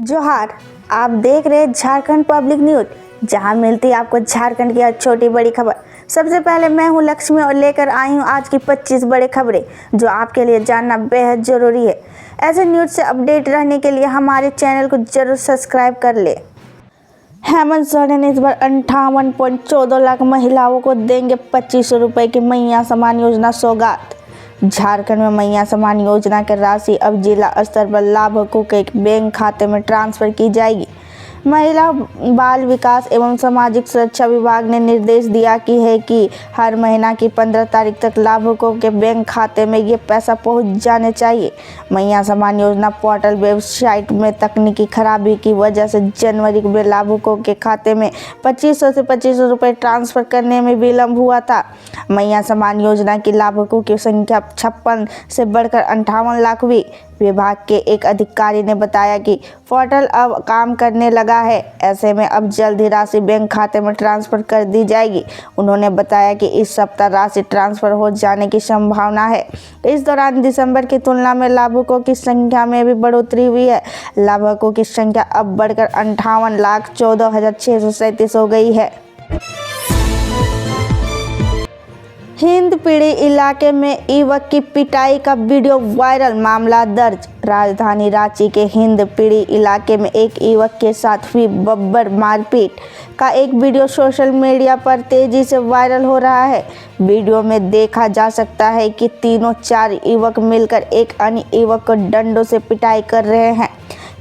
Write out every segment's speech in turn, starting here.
जोहार, आप देख रहे हैं झारखंड पब्लिक न्यूज, जहां मिलती है आपको झारखंड की हर छोटी बड़ी खबर। सबसे पहले मैं हूं लक्ष्मी और लेकर आई हूं आज की 25 बड़े खबरें जो आपके लिए जानना बेहद जरूरी है। ऐसे न्यूज से अपडेट रहने के लिए हमारे चैनल को जरूर सब्सक्राइब कर ले। हेमंत सोरेन इस बार 58.14 लाख महिलाओं को देंगे 2500 रुपए की मैया सम्मान योजना सौगात। झारखंड में मैया सम्मान योजना की राशि अब जिला स्तर पर लाभुकों के बैंक खाते में ट्रांसफर की जाएगी। महिला बाल विकास एवं सामाजिक सुरक्षा विभाग ने निर्देश दिया कि हर महीना की 15 तारीख तक लाभुकों के बैंक खाते में ये पैसा पहुंच जाने चाहिए। मैया सम्मान योजना पोर्टल वेबसाइट में तकनीकी खराबी की वजह से जनवरी में लाभुकों के खाते में 2500 से 2500 रुपये ट्रांसफर करने में विलम्ब हुआ था। मैया सम्मान योजना की लाभुकों की संख्या 56 से बढ़कर 58 लाख हुई। विभाग के एक अधिकारी ने बताया कि पोर्टल अब काम करने लगा है, ऐसे में अब जल्द ही राशि बैंक खाते में ट्रांसफर कर दी जाएगी। उन्होंने बताया कि इस सप्ताह राशि ट्रांसफर हो जाने की संभावना है। इस दौरान दिसंबर की तुलना में लाभुकों की संख्या में भी बढ़ोतरी हुई है। लाभुकों की संख्या अब बढ़कर 58,14,637 हो गई है। हिंदपीढ़ी इलाके में युवक की पिटाई का वीडियो वायरल, मामला दर्ज। राजधानी रांची के हिंदपीढ़ी इलाके में एक युवक के साथ हुई बब्बर मारपीट का एक वीडियो सोशल मीडिया पर तेजी से वायरल हो रहा है। वीडियो में देखा जा सकता है कि तीनों चार युवक मिलकर एक अन्य युवक को डंडों से पिटाई कर रहे हैं।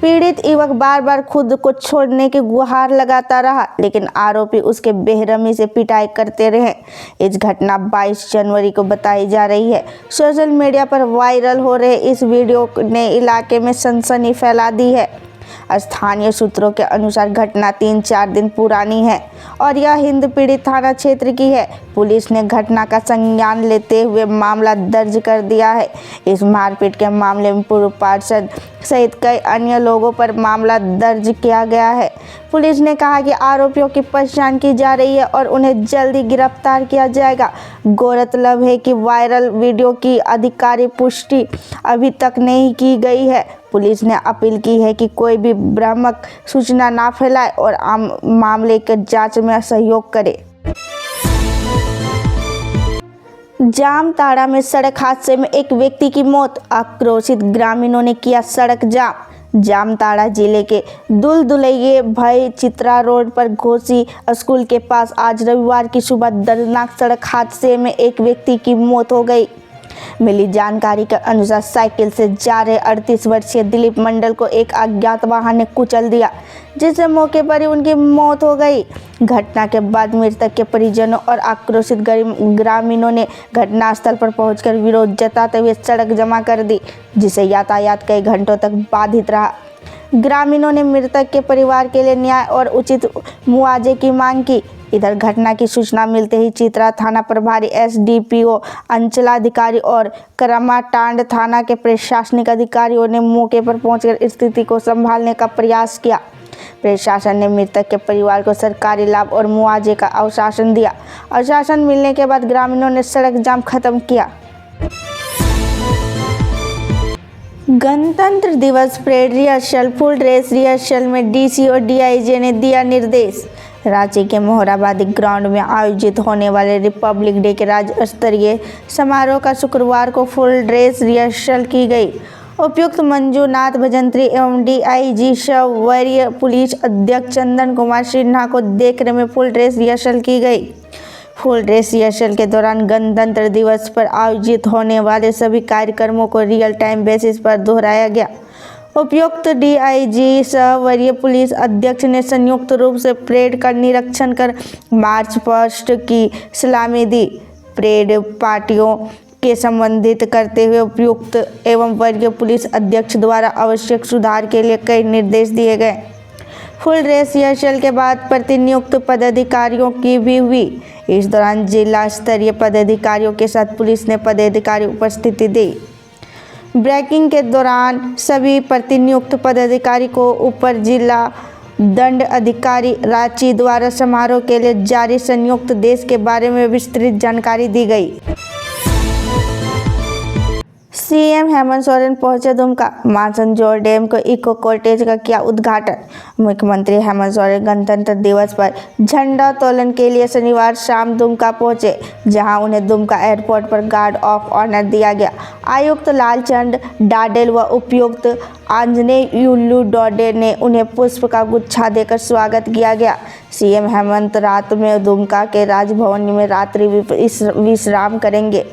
पीड़ित युवक बार बार खुद को छोड़ने की गुहार लगाता रहा, लेकिन आरोपी उसके बेरहमी से पिटाई करते रहे। इस घटना 22 जनवरी को बताई जा रही है। सोशल मीडिया पर वायरल हो रहे इस वीडियो ने इलाके में सनसनी फैला दी है। स्थानीय सूत्रों के अनुसार घटना 3-4 दिन पुरानी है और यह हिंदपीढ़ी थाना क्षेत्र की है। पुलिस ने घटना का संज्ञान लेते हुए मामला दर्ज कर दिया है। इस मारपीट के मामले में पूर्व पार्षद सहित कई अन्य लोगों पर मामला दर्ज किया गया है। पुलिस ने कहा कि आरोपियों की पहचान की जा रही है और उन्हें जल्दी गिरफ्तार किया जाएगा। गौरतलब है कि वायरल वीडियो की आधिकारिक पुष्टि अभी तक नहीं की गई है। पुलिस ने अपील की है कि कोई भी भ्रामक सूचना ना फैलाए और मामले के जांच में सहयोग करे। जामताड़ा में सड़क हादसे में एक व्यक्ति की मौत, आक्रोशित ग्रामीणों ने किया सड़क जाम। जामताड़ा जिले के दुलदुलैये भई चित्रा रोड पर घोसी स्कूल के पास आज रविवार की सुबह दर्दनाक सड़क हादसे में एक व्यक्ति की मौत हो गई। मिली जानकारी के अनुसार साइकिल से जा रहे 38 वर्षीय दिलीप मंडल को एक अज्ञात वाहन ने कुचल दिया, जिससे मौके पर ही उनकी मौत हो गई। घटना के बाद मृतक के परिजनों और आक्रोशित ग्रामीणों ने घटनास्थल पर पहुंचकर विरोध जताते हुए सड़क जमा कर दी, जिससे यातायात कई घंटों तक बाधित रहा। ग्रामीणों ने मृतक के परिवार के लिए न्याय और उचित मुआवजे की मांग की। इधर घटना की सूचना मिलते ही चित्रा थाना प्रभारी एसडीपीओ, अंचलाधिकारी और करमाटांड थाना के प्रशासनिक अधिकारियों ने मौके पर पहुंचकर स्थिति को संभालने का प्रयास किया। प्रशासन ने मृतक के परिवार को सरकारी लाभ और मुआवजे का आश्वासन दिया। आश्वासन मिलने के बाद ग्रामीणों ने सड़क जाम खत्म किया। गणतंत्र दिवस parade rehearsal, full dress rehearsal में डीसी और डीआईजी ने दिया निर्देश। रांची के मोहराबादी ग्राउंड में आयोजित होने वाले रिपब्लिक डे के राज्य स्तरीय समारोह का शुक्रवार को फुल ड्रेस रिहर्सल की गई। उपायुक्त मंजूनाथ भजंत्री एवं डीआईजी वरीय पुलिस अधीक्षक चंदन कुमार सिन्हा को देखने में फुल ड्रेस रिहर्सल की गई। फुल ड्रेस रिहर्सल के दौरान गणतंत्र दिवस पर आयोजित होने वाले सभी कार्यक्रमों को रियल टाइम बेसिस पर दोहराया गया। उपायुक्त डीआईजी सह वरीय पुलिस अधीक्षक ने संयुक्त रूप से परेड का निरीक्षण कर मार्च पास्ट की सलामी दी। परेड पार्टियों के संबोधित करते हुए उपायुक्त एवं वरीय पुलिस अधीक्षक द्वारा आवश्यक सुधार के लिए कई निर्देश दिए गए। फुल ड्रेस रिहर्सल के बाद प्रतिनियुक्त पदाधिकारियों की भी हुई। इस दौरान जिला स्तरीय पदाधिकारियों के साथ पुलिस ने पदाधिकारी उपस्थिति दी। ब्रेकिंग के दौरान सभी प्रतिनियुक्त पदाधिकारी को ऊपर जिला दंड अधिकारी रांची द्वारा समारोह के लिए जारी संयुक्त देश के बारे में विस्तृत जानकारी दी गई। सीएम हेमंत सोरेन पहुंचे दुमका, मानसनजोर डैम को इको कॉटेज का किया उद्घाटन। मुख्यमंत्री हेमंत सोरेन गणतंत्र दिवस पर झंडोत्तोलन के लिए शनिवार शाम दुमका पहुंचे, जहां उन्हें दुमका एयरपोर्ट पर गार्ड ऑफ ऑनर दिया गया। आयुक्त लालचंद डाडेल व उपायुक्त आंजनेय युल्लू डोडे ने उन्हें पुष्प का गुच्छा देकर स्वागत किया गया। सीएम हेमंत रात में दुमका के राजभवन में रात्रि विश्राम करेंगे।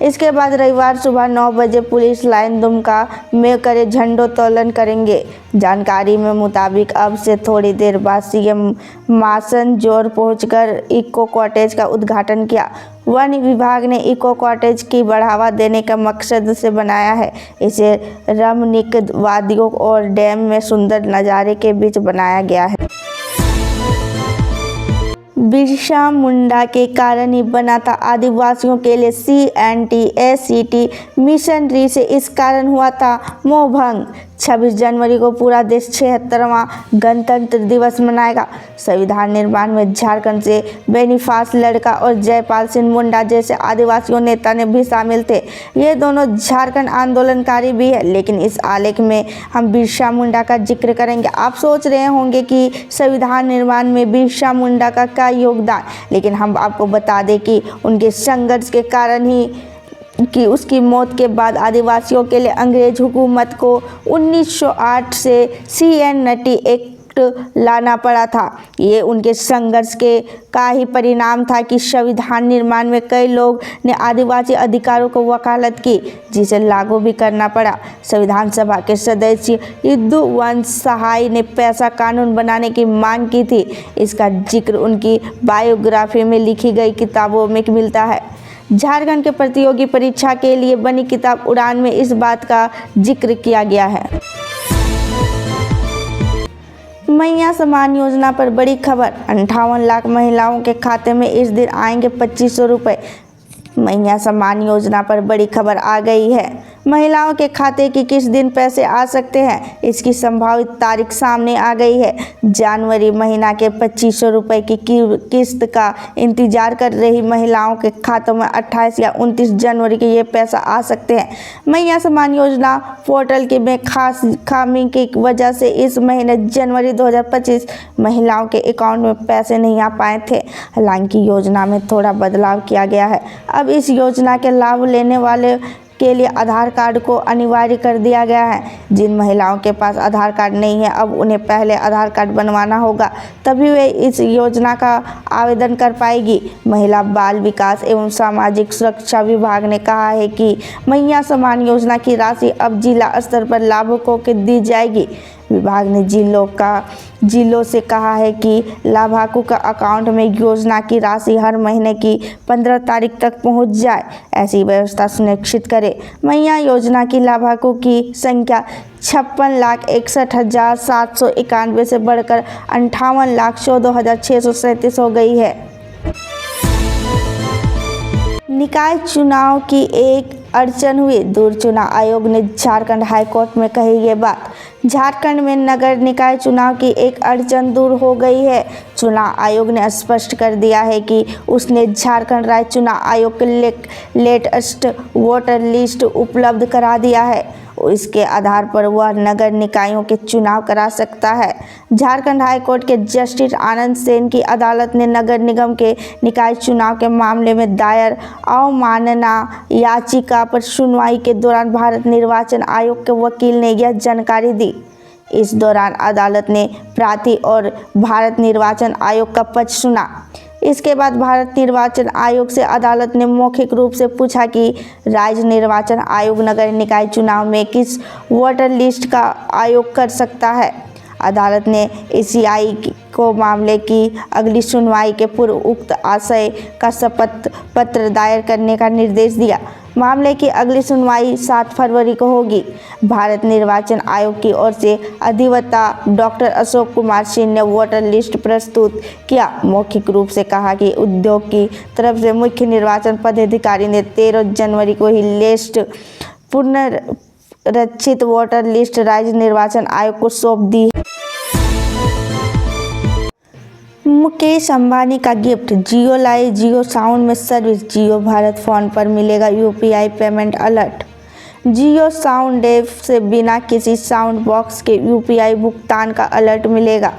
इसके बाद रविवार सुबह 9 बजे पुलिस लाइन दुमका में करे झंडोत्तोलन करेंगे। जानकारी में मुताबिक अब से थोड़ी देर बाद सीएम मानसनजोर पहुंचकर इको कॉटेज का उद्घाटन किया। वन विभाग ने इको कॉटेज की बढ़ावा देने का मकसद से बनाया है। इसे रमणीक वादियों और डैम में सुंदर नज़ारे के बीच बनाया गया है। बिरसा मुंडा के कारण ही बना था आदिवासियों के लिए CNTS-SCT मिशनरी से इस कारण हुआ था मोहभंग। 26 जनवरी को पूरा देश 76वां गणतंत्र दिवस मनाएगा। संविधान निर्माण में झारखंड से बेनीफास लड़का और जयपाल सिंह मुंडा जैसे आदिवासियों नेता ने भी शामिल थे। ये दोनों झारखंड आंदोलनकारी भी है, लेकिन इस आलेख में हम बिरसा मुंडा का जिक्र करेंगे। आप सोच रहे होंगे कि संविधान निर्माण में बिरसा मुंडा का क्या योगदान, लेकिन हम आपको बता दें कि उनके संघर्ष के कारण ही कि उसकी मौत के बाद आदिवासियों के लिए अंग्रेज हुकूमत को 1908 से CNT एक्ट लाना पड़ा था। ये उनके संघर्ष के का ही परिणाम था कि संविधान निर्माण में कई लोग ने आदिवासी अधिकारों को वकालत की, जिसे लागू भी करना पड़ा। संविधान सभा के सदस्य यदुवंश सहाय ने पैसा कानून बनाने की मांग की थी। इसका जिक्र उनकी बायोग्राफी में लिखी गई किताबों में मिलता है। झारखंड के प्रतियोगी परीक्षा के लिए बनी किताब उड़ान में इस बात का जिक्र किया गया है। मैया सम्मान योजना पर बड़ी खबर, 58 लाख महिलाओं के खाते में इस दिन आएंगे 2500 रुपये। मैया सम्मान योजना पर बड़ी खबर आ गई है। महिलाओं के खाते की किस दिन पैसे आ सकते हैं, इसकी संभावित तारीख सामने आ गई है। जनवरी महीना के 2500 रुपये की किस्त का इंतजार कर रही महिलाओं के खातों में 28 या 29 जनवरी के ये पैसा आ सकते हैं। मैया सम्मान योजना पोर्टल के में खास खामी की वजह से इस महीने जनवरी 2025 महिलाओं के अकाउंट में पैसे नहीं आ पाए थे। हालांकि योजना में थोड़ा बदलाव किया गया है। अब इस योजना के लाभ लेने वाले के लिए आधार कार्ड को अनिवार्य कर दिया गया है। जिन महिलाओं के पास आधार कार्ड नहीं है, अब उन्हें पहले आधार कार्ड बनवाना होगा, तभी वे इस योजना का आवेदन कर पाएगी। महिला बाल विकास एवं सामाजिक सुरक्षा विभाग ने कहा है कि मैया सम्मान योजना की राशि अब जिला स्तर पर लाभुकों को दी जाएगी। विभाग ने जिलों से कहा है कि लाभार्थी का अकाउंट में योजना की राशि हर महीने की 15 तारीख तक पहुंच जाए, ऐसी व्यवस्था सुनिश्चित करे। मैया योजना की लाभार्थियों की संख्या 56,61,791 से बढ़कर 58,14,637 हो गई है। निकाय चुनाव की एक अड़चन हुई, दूर चुनाव आयोग ने झारखंड हाईकोर्ट में कही ये बात। झारखंड में नगर निकाय चुनाव की एक अड़चन दूर हो गई है। चुनाव आयोग ने स्पष्ट कर दिया है कि उसने झारखंड राज्य चुनाव आयोग के लेटेस्ट वोटर लिस्ट उपलब्ध करा दिया है। इसके आधार पर वह नगर निकायों के चुनाव करा सकता है। झारखंड हाईकोर्ट के जस्टिस आनंद सेन की अदालत ने नगर निगम के निकाय चुनाव के मामले में दायर अवमानना याचिका पर सुनवाई के दौरान भारत निर्वाचन आयोग के वकील ने यह जानकारी दी। इस दौरान अदालत ने प्रार्थी और भारत निर्वाचन आयोग का पक्ष सुना। इसके बाद भारत निर्वाचन आयोग से अदालत ने मौखिक रूप से पूछा कि राज्य निर्वाचन आयोग नगर निकाय चुनाव में किस वोटर लिस्ट का आयोग कर सकता है। अदालत ने ECI को मामले की अगली सुनवाई के पूर्व उक्त आशय का शपथ पत्र दायर करने का निर्देश दिया। मामले की अगली सुनवाई 7 फरवरी को होगी। भारत निर्वाचन आयोग की ओर से अधिवक्ता डॉक्टर अशोक कुमार सिंह ने वोटर लिस्ट प्रस्तुत किया। मौखिक रूप से कहा कि उद्योग की तरफ से मुख्य निर्वाचन पदाधिकारी ने 13 जनवरी को ही लिस्ट पुनर्रचित वोटर लिस्ट राज्य निर्वाचन आयोग को सौंप दी। मुकेश अंबानी का गिफ्ट, जियो लाए जियो साउंड में सर्विस। जियो भारत फोन पर मिलेगा UPI पेमेंट अलर्ट। जियो साउंड ऐप से बिना किसी साउंड बॉक्स के यूपीआई भुगतान का अलर्ट मिलेगा।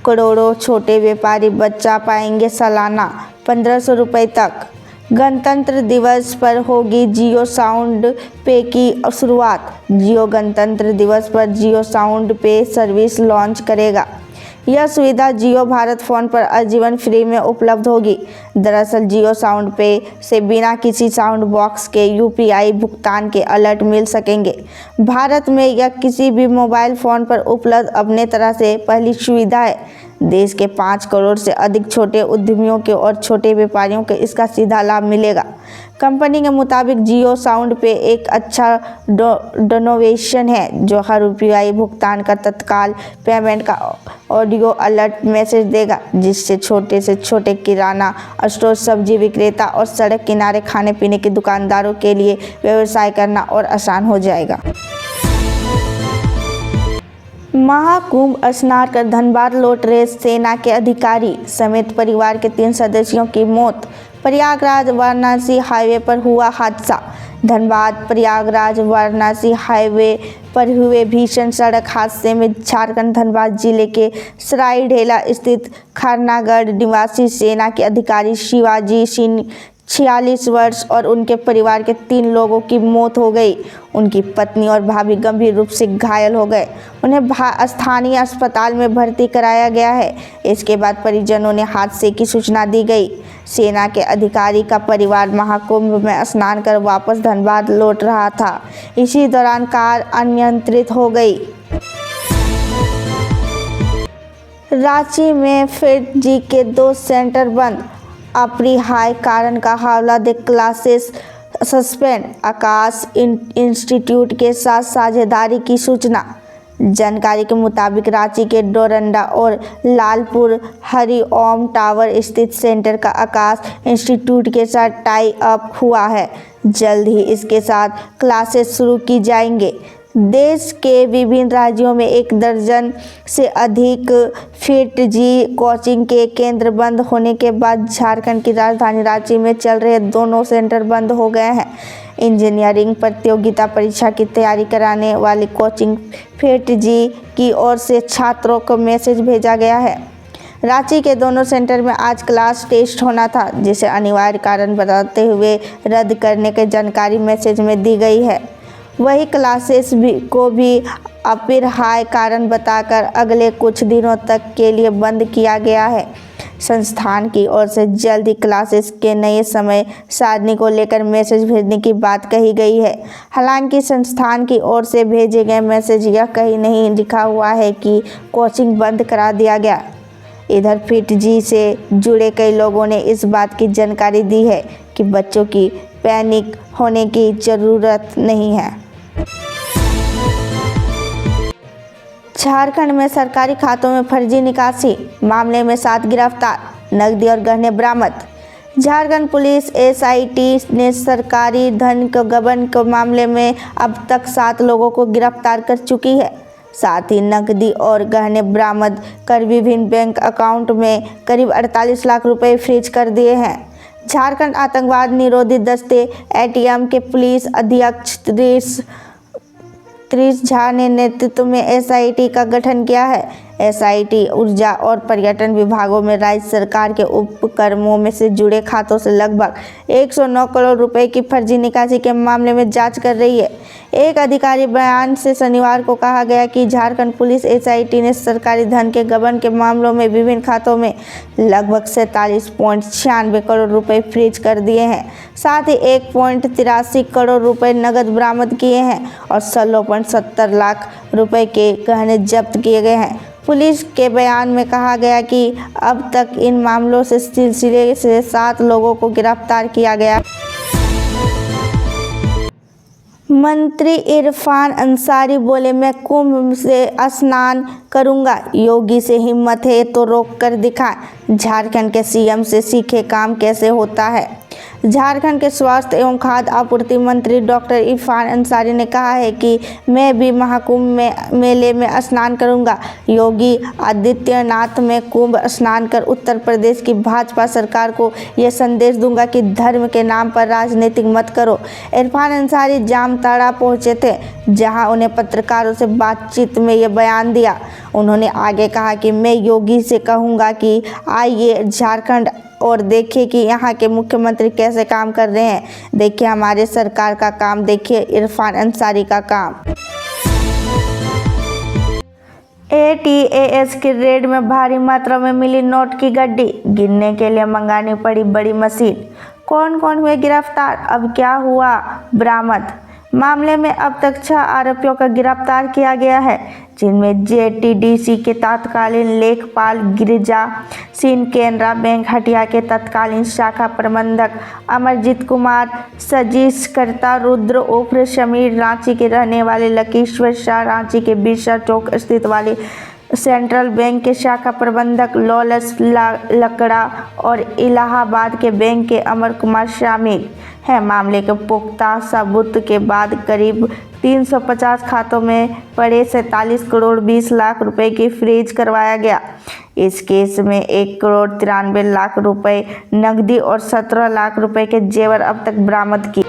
करोड़ों छोटे व्यापारी बचा पाएंगे सालाना 1500 रुपये तक। गणतंत्र दिवस पर होगी जियो साउंड पे की शुरुआत। जियो गणतंत्र दिवस पर जियो साउंड पे सर्विस लॉन्च करेगा। यह सुविधा जियो भारत फ़ोन पर आजीवन फ्री में उपलब्ध होगी। दरअसल जियो साउंड पे से बिना किसी साउंड बॉक्स के यूपीआई भुगतान के अलर्ट मिल सकेंगे। भारत में यह किसी भी मोबाइल फ़ोन पर उपलब्ध अपने तरह से पहली सुविधा है। देश के 5 करोड़ से अधिक छोटे उद्यमियों के और छोटे व्यापारियों को इसका सीधा लाभ मिलेगा। कंपनी के मुताबिक जियो साउंड पे एक अच्छा इनोवेशन है जो हर यूपीआई भुगतान का तत्काल पेमेंट का ऑडियो अलर्ट मैसेज देगा, जिससे छोटे से छोटे किराना स्टोर, सब्जी विक्रेता और सड़क किनारे खाने पीने के दुकानदारों के लिए व्यवसाय करना और आसान हो जाएगा। महाकुंभ स्नान कर धनबाद लौट रहे सेना के अधिकारी समेत परिवार के 3 सदस्यों की मौत। प्रयागराज वाराणसी हाईवे पर हुआ हादसा। धनबाद प्रयागराज वाराणसी हाईवे पर हुए भीषण सड़क हादसे में झारखंड धनबाद जिले के सरायढेला स्थित खरनागढ़ निवासी सेना के अधिकारी शिवाजी सिंह 46 वर्ष और उनके परिवार के 3 लोगों की मौत हो गई। उनकी पत्नी और भाभी गंभीर रूप से घायल हो गए। उन्हें स्थानीय अस्पताल में भर्ती कराया गया है। इसके बाद परिजनों ने हादसे की सूचना दी गई। सेना के अधिकारी का परिवार महाकुंभ में स्नान कर वापस धनबाद लौट रहा था। इसी दौरान कार अनियंत्रित हो गई। रांची में फिर जी के 2 सेंटर बंद। अपरिहार्य कारण का हवाला दे क्लासेस सस्पेंड। आकाश इंस्टीट्यूट के साथ साझेदारी की सूचना। जानकारी के मुताबिक रांची के डोरंडा और लालपुर हरिओम टावर स्थित सेंटर का आकाश इंस्टीट्यूट के साथ टाई अप हुआ है। जल्द ही इसके साथ क्लासेस शुरू की जाएंगे। देश के विभिन्न राज्यों में 1 दर्जन से अधिक फिट जी कोचिंग के केंद्र बंद होने के बाद झारखंड की राजधानी रांची में चल रहे दोनों सेंटर बंद हो गए हैं। इंजीनियरिंग प्रतियोगिता परीक्षा की तैयारी कराने वाली कोचिंग फिट जी की ओर से छात्रों को मैसेज भेजा गया है। रांची के दोनों सेंटर में आज क्लास टेस्ट होना था, जिसे अनिवार्य कारण बताते हुए रद्द करने की जानकारी मैसेज में दी गई है। वही क्लासेस को भी अपरिहार्य कारण बताकर अगले कुछ दिनों तक के लिए बंद किया गया है। संस्थान की ओर से जल्द ही क्लासेस के नए समय सारणी को लेकर मैसेज भेजने की बात कही गई है। हालांकि संस्थान की ओर से भेजे गए मैसेज यह कहीं नहीं लिखा हुआ है कि कोचिंग बंद करा दिया गया। इधर फिट जी से जुड़े कई लोगों ने इस बात की जानकारी दी है कि बच्चों की पैनिक होने की ज़रूरत नहीं है। झारखंड में सरकारी खातों में फर्जी निकासी मामले में 7 गिरफ्तार, नकदी और गहने बरामद। झारखंड पुलिस एसआईटी ने सरकारी धन के गबन के मामले में अब तक 7 लोगों को गिरफ्तार कर चुकी है। साथ ही नकदी और गहने बरामद कर विभिन्न बैंक अकाउंट में करीब 48 लाख रुपए फ्रीज कर दिए हैं। झारखंड आतंकवाद निरोधी दस्ते एटीएम के पुलिस अधीक्षक त्रिश झा ने नेतृत्व में एसआईटी का गठन किया है। एसआईटी ऊर्जा और पर्यटन विभागों में राज्य सरकार के उपक्रमों में से जुड़े खातों से लगभग 109 करोड़ रुपए की फर्जी निकासी के मामले में जांच कर रही है। एक अधिकारी बयान से शनिवार को कहा गया कि झारखंड पुलिस एसआईटी ने सरकारी धन के गबन के मामलों में विभिन्न खातों में लगभग 47.96 करोड़ रुपए फ्रीज कर दिए हैं। साथ ही 1.83 करोड़ रुपए नकद बरामद किए हैं और 16.70 लाख रुपए के गहने जब्त किए गए हैं। पुलिस के बयान में कहा गया कि अब तक इन मामलों से सिलसिले से 7 लोगों को गिरफ्तार किया गया। मंत्री इरफान अंसारी बोले, मैं कुंभ से स्नान करूंगा, योगी से हिम्मत है तो रोक कर दिखाएं। झारखंड के सीएम से सीखे काम कैसे होता है। झारखंड के स्वास्थ्य एवं खाद्य आपूर्ति मंत्री डॉक्टर इरफान अंसारी ने कहा है कि मैं भी महाकुंभ मेले में स्नान करूंगा। योगी आदित्यनाथ में कुंभ स्नान कर उत्तर प्रदेश की भाजपा सरकार को यह संदेश दूंगा कि धर्म के नाम पर राजनीतिक मत करो। इरफान अंसारी जामताड़ा पहुंचे थे, जहां उन्हें पत्रकारों से बातचीत में ये बयान दिया। उन्होंने आगे कहा कि मैं योगी से कहूंगा कि आइए झारखंड और देखिए कि यहाँ के मुख्यमंत्री कैसे काम कर रहे हैं। देखिए हमारे सरकार का काम, देखिए इरफान अंसारी का काम। ATAS की रेड में भारी मात्रा में मिली नोट की गड्डी, गिनने के लिए मंगानी पड़ी बड़ी मशीन। कौन कौन हुए गिरफ्तार, अब क्या हुआ बरामद? मामले में अब तक 6 आरोपियों को गिरफ्तार किया गया है, जिनमें JTDC के तत्कालीन लेखपाल गिरिजा सिंह, केनरा बैंक हटिया के तत्कालीन शाखा प्रबंधक अमरजीत कुमार, सजीशकर्ता रुद्र उर्फ समीर, रांची के रहने वाले लकीश्वर शाह, रांची के बिरसा चौक स्थित वाले सेंट्रल बैंक के शाखा प्रबंधक लॉलस लकड़ा और इलाहाबाद के बैंक के अमर कुमार शामिल हैं। मामले के पुख्ता सबूत के बाद करीब 350 खातों में पड़े 47 करोड़ 20 लाख रुपए की फ्रीज करवाया गया। इस केस में 1 करोड़ 93 लाख रुपए नकदी और 17 लाख रुपए के जेवर अब तक बरामद किए।